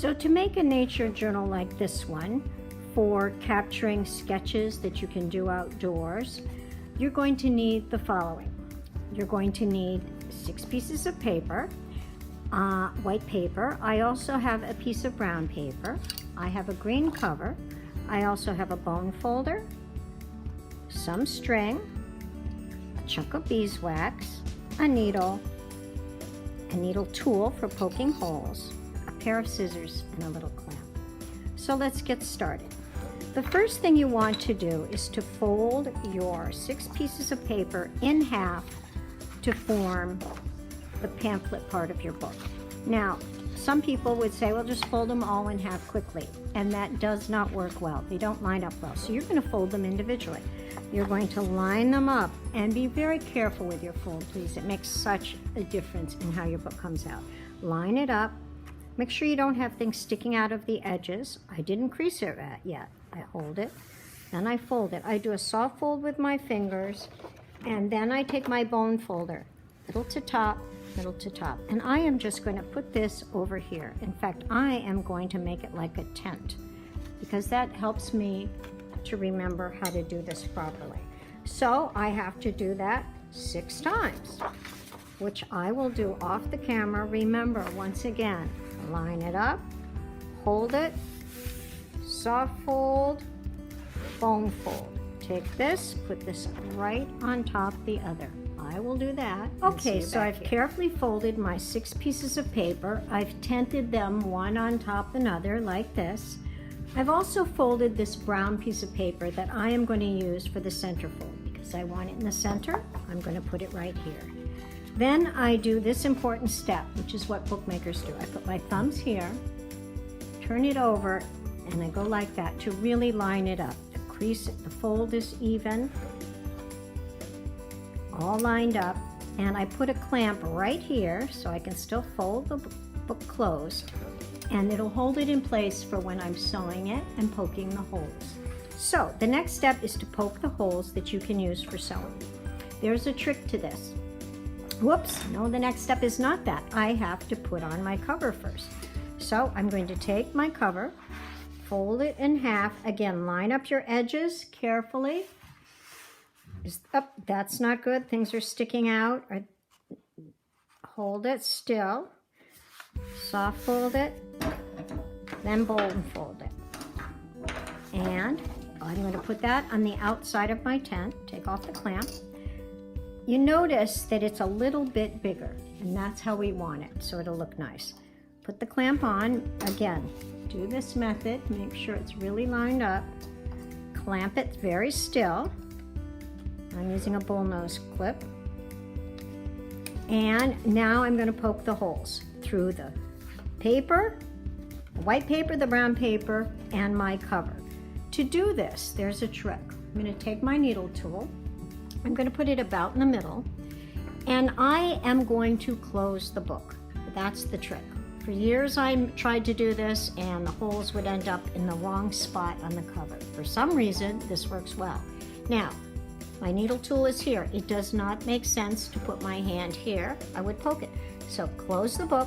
So to make a nature journal like this one, for capturing sketches that you can do outdoors, you're going to need the following. You're going to need 6 pieces of paper, white paper. I also have a piece of brown paper. I have a green cover. I also have a bone folder, some string, a chunk of beeswax, a needle tool for poking holes, a pair of scissors, and a little clamp. So let's get started. The first thing you want to do is to fold your 6 pieces of paper in half to form the pamphlet part of your book. Now, some people would say, well, just fold them all in half quickly, and that does not work well. They don't line up well. So you're going to fold them individually. You're going to line them up, and be very careful with your fold, please. It makes such a difference in how your book comes out. Line it up. Make sure you don't have things sticking out of the edges. I didn't crease it yet. I hold it, then I fold it. I do a soft fold with my fingers, and then I take my bone folder, middle to top, and I am just going to put this over here. In fact, I am going to make it like a tent, because that helps me to remember how to do this properly. So I have to do that 6 times, which I will do off the camera. Remember, once again, line it up, hold it, soft fold, bone fold. Take this, put this right on top the other. I will do that. Okay, so I've carefully folded my 6 pieces of paper. I've tented them one on top another like this. I've also folded this brown piece of paper that I am going to use for the center fold, because I want it in the center. I'm going to put it right here. Then I do this important step, which is what bookmakers do. I put my thumbs here, turn it over, and I go like that to really line it up. The crease, the fold is even, all lined up, and I put a clamp right here so I can still fold the book closed, and it'll hold it in place for when I'm sewing it and poking the holes. So the next step is to poke the holes that you can use for sewing. There's a trick to this. Whoops, no, the next step is not that. I have to put on my cover first. So I'm going to take my cover, fold it in half. Again, line up your edges carefully. That's not good. Things are sticking out. Hold it still. Soft fold it, then bone fold it. And I'm going to put that on the outside of my tent. Take off the clamp. You notice that it's a little bit bigger, and that's how we want it, so it'll look nice. Put the clamp on. Again, do this method. Make sure it's really lined up. Clamp it very still. I'm using a bullnose clip. And now I'm going to poke the holes through the paper, the white paper, the brown paper, and my cover. To do this, there's a trick. I'm going to take my needle tool. I'm going to put it about in the middle, and I am going to close the book. That's the trick. For years I tried to do this, and the holes would end up in the wrong spot on the cover. For some reason, this works well. Now, my needle tool is here. It does not make sense to put my hand here. I would poke it. So close the book,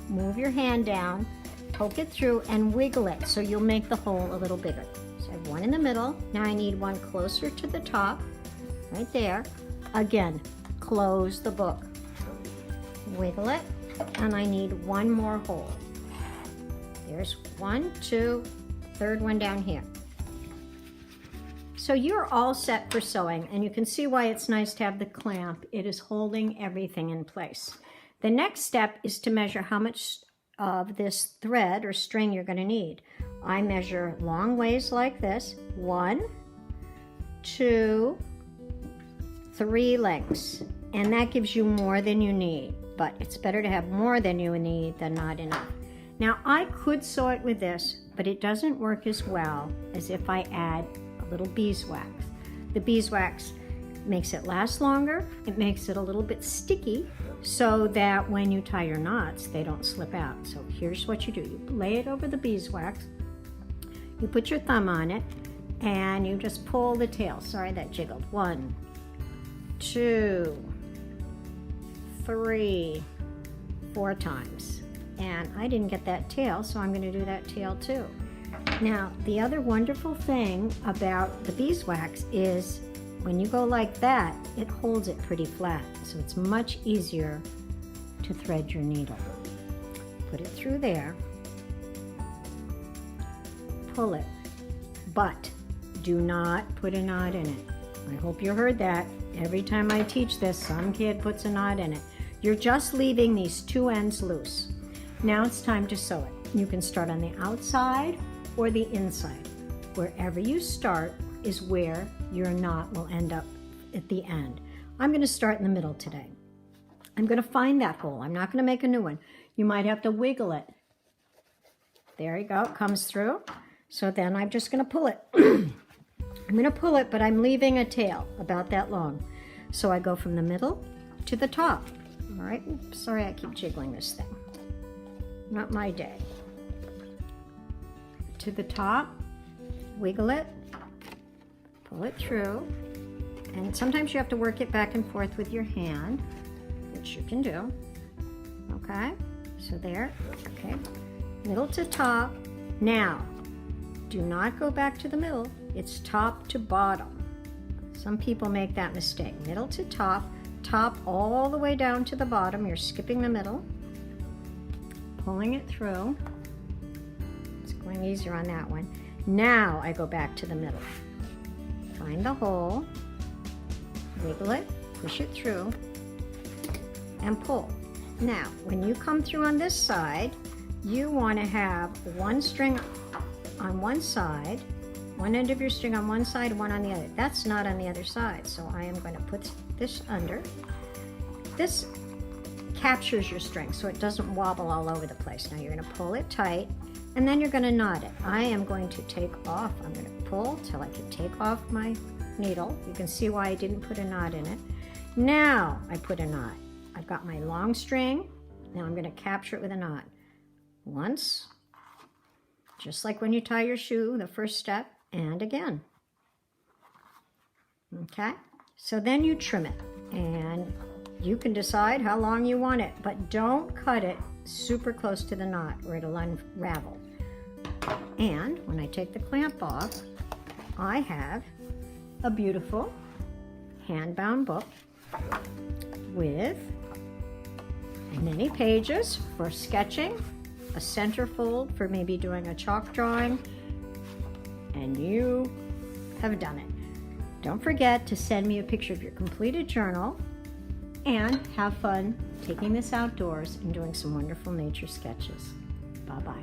move your hand down, poke it through, and wiggle it so you'll make the hole a little bigger. So I have one in the middle. Now I need one closer to the top, right there. Again, close the book. Wiggle it, and I need one more hole. There's 1, 2, third one down here. So you're all set for sewing, and you can see why it's nice to have the clamp. It is holding everything in place. The next step is to measure how much of this thread or string you're going to need. I measure long ways like this. 1, 2, 3 lengths, and that gives you more than you need, but it's better to have more than you need than not enough. Now I could sew it with this, but it doesn't work as well as if I add a little beeswax. The beeswax makes it last longer. It makes it a little bit sticky so that when you tie your knots, they don't slip out. So here's what you do. You lay it over the beeswax, you put your thumb on it, and you just pull the tail. Sorry, that jiggled. 1, 2, 3, 4 times. and I didn't get that tail, so I'm going to do that tail too. Now, the other wonderful thing about the beeswax is when you go like that, it holds it pretty flat, so it's much easier to thread your needle. Put it through there, pull it, but do not put a knot in it. I hope you heard that. Every time I teach this, some kid puts a knot in it. You're just leaving these two ends loose. Now it's time to sew it. You can start on the outside or the inside. Wherever you start is where your knot will end up at the end. I'm going to start in the middle today. I'm going to find that hole. I'm not going to make a new one. You might have to wiggle it. There you go. It comes through. So then I'm just going to pull it. I'm going to pull it, but I'm leaving a tail about that long. So I go from the middle to the top. All right. Oops, sorry, I keep jiggling this thing. Not my day. To the top, wiggle it, pull it through, and sometimes you have to work it back and forth with your hand, which you can do. Okay, so there, okay, middle to top. Now, do not go back to the middle, it's top to bottom. Some people make that mistake. Middle to top, top all the way down to the bottom. You're skipping the middle, pulling it through. It's going easier on that one. Now I go back to the middle. Find the hole, wiggle it, push it through, and pull. Now, when you come through on this side, you want to have one string on one side, one end of your string on one side, one on the other. That's not on the other side, so I am going to put this under. This captures your string so it doesn't wobble all over the place. Now you're going to pull it tight, and then you're going to knot it. I am going to take off. I'm going to pull till I can take off my needle. You can see why I didn't put a knot in it. Now I put a knot. I've got my long string. Now I'm going to capture it with a knot. Once, just like when you tie your shoe, the first step, and again. Okay, so then you trim it, and you can decide how long you want it, but don't cut it super close to the knot or it'll unravel. And when I take the clamp off, I have a beautiful hand-bound book with many pages for sketching, a centerfold for maybe doing a chalk drawing, and you have done it. Don't forget to send me a picture of your completed journal, and have fun taking this outdoors and doing some wonderful nature sketches. Bye-bye.